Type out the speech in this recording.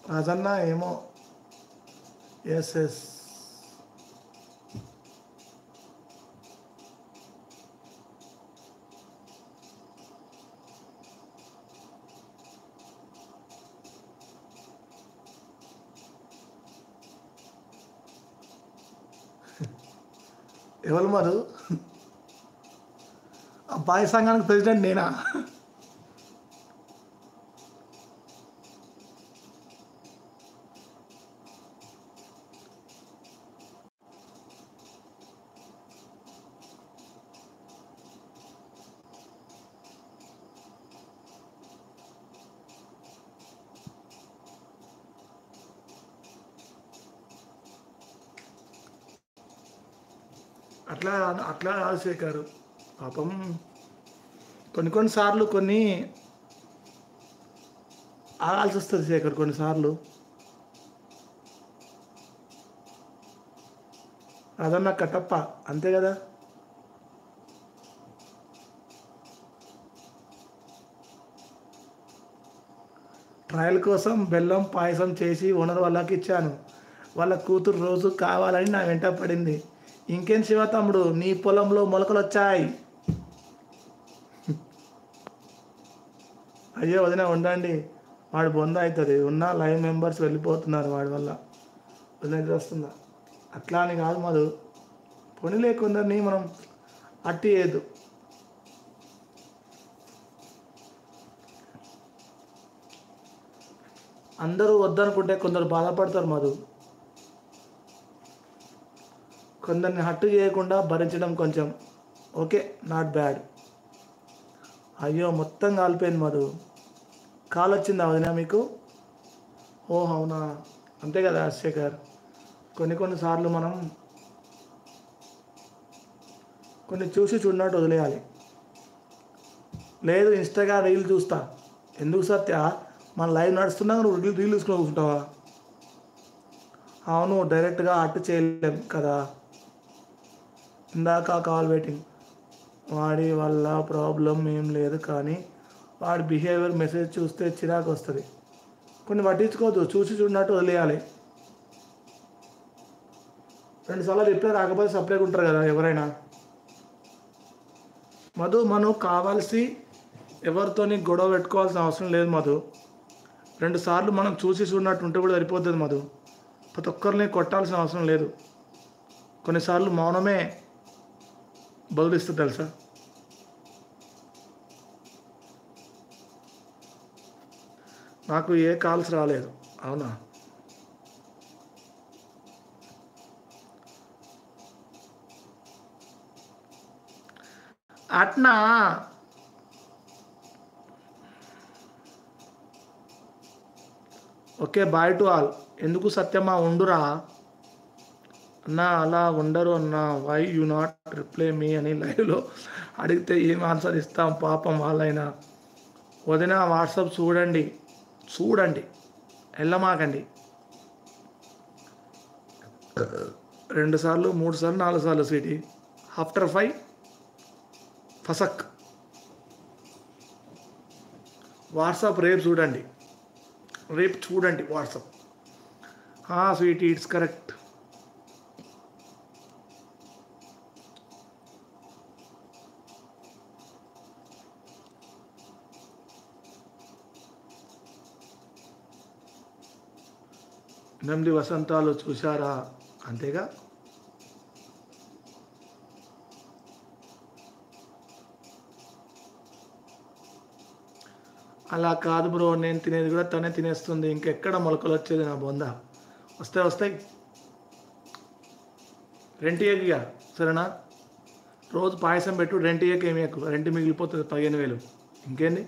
రాజన్న ఏమో. Yes yes. ఎవరు మరు? అబ్బాయి సంఘానికి ప్రెసిడెంట్ నేనా? అట్లా అట్లా రాజశేఖర్ పాపం కొన్నిసార్లు ఆగాల్సి వస్తుంది శేఖర్ కొన్నిసార్లు. అదన్నా కట్టప్ప అంతే కదా. ట్రయల్ కోసం బెల్లం పాయసం చేసి ఓనర్ వాళ్ళకి ఇచ్చాను. వాళ్ళ కూతురు రోజు కావాలని నా వెంట పడింది. ఇంకేం శివ తమ్ముడు, నీ పొలంలో మొలకలు వచ్చాయి. అయ్యో వదిన ఉండండి, వాడు బొంద అవుతుంది. ఉన్న లైవ్ మెంబర్స్ వెళ్ళిపోతున్నారు వాడి వల్ల. వదిన వస్తుందా? అట్లా అని కాదు మధు, పొని లేకుందరిని మనం అట్టి ఏదు. అందరూ వద్దనుకుంటే కొందరు బాధపడతారు మధు. కొందరిని హట్టు చేయకుండా భరించడం కొంచెం ఓకే, నాట్ బ్యాడ్. అయ్యో మొత్తం కాలిపోయింది మధు. కాల్ వచ్చిందా వదినా మీకు? ఓ అవునా, అంతే కదా రాజశేఖర్. కొన్నిసార్లు మనం కొన్ని చూసి చూడనట్టు వదిలేయాలి. లేదు ఇన్స్టాగ్రామ్ రీల్ చూస్తా. ఎందుకు సత్య, మన లైవ్ నడుస్తున్నా నువ్వు రీల్ చూసుకుని కూర్చుంటావా? అవును, డైరెక్ట్గా అట్టు చేయలేం కదా. ఇందాక కాల్ వెయిటింగ్. వాడి వల్ల ప్రాబ్లం ఏం లేదు, కానీ వాడి బిహేవియర్ మెసేజ్ చూస్తే చిరాకు వస్తుంది. కొన్ని పట్టించుకోవద్దు, చూసి చూడనట్టు వదిలేయాలి. 2 సార్లు రిప్లై రాకపోతే సపరేట్ ఉంటారు కదా ఎవరైనా. మధు మనం కావాల్సి ఎవరితోని గొడవ పెట్టుకోవాల్సిన అవసరం లేదు మధు. 2 సార్లు మనం చూసి చూడనట్టు ఉంటే కూడా సరిపోతుంది మధు. ప్రతి ఒక్కరిని కొట్టాల్సిన అవసరం లేదు. కొన్నిసార్లు మౌనమే బదులిస్తుంది తెలుసా. నాకు ఏ కాల్స్ రాలేదు. అవునా? అట్నా? Okay, bye to all. ఎందుకు సత్యమా ఉండురా అన్నా, అలా ఉండరు అన్నా. Why you not reply me అని లైవ్లో అడిగితే ఏం ఆన్సర్ ఇస్తాం పాపం వాళ్ళైనా. వదిన వాట్సాప్ చూడండి వెళ్ళమాకండి. 2 సార్లు 3 సార్లు 4 సార్లు స్వీటీ. ఆఫ్టర్ 5 ఫసక్. వాట్సాప్ రేపు చూడండి వాట్సాప్. Sweety, it's correct. ఎనిమిది వసంతాలు చూశారా, అంతేగా. అలా కాదు బ్రో, నేను తినేది కూడా తనే తినేస్తుంది. ఇంకెక్కడ మొలకలు వచ్చేది నా బొంద. వస్తాయి రెంట్ ఇయ్యక సరేనా. రోజు పాయసం పెట్టు, రెంట్ ఇయ్యక ఏమి ఎక్కువ, రెంట్ మిగిలిపోతుంది 15,000. ఇంకేంది.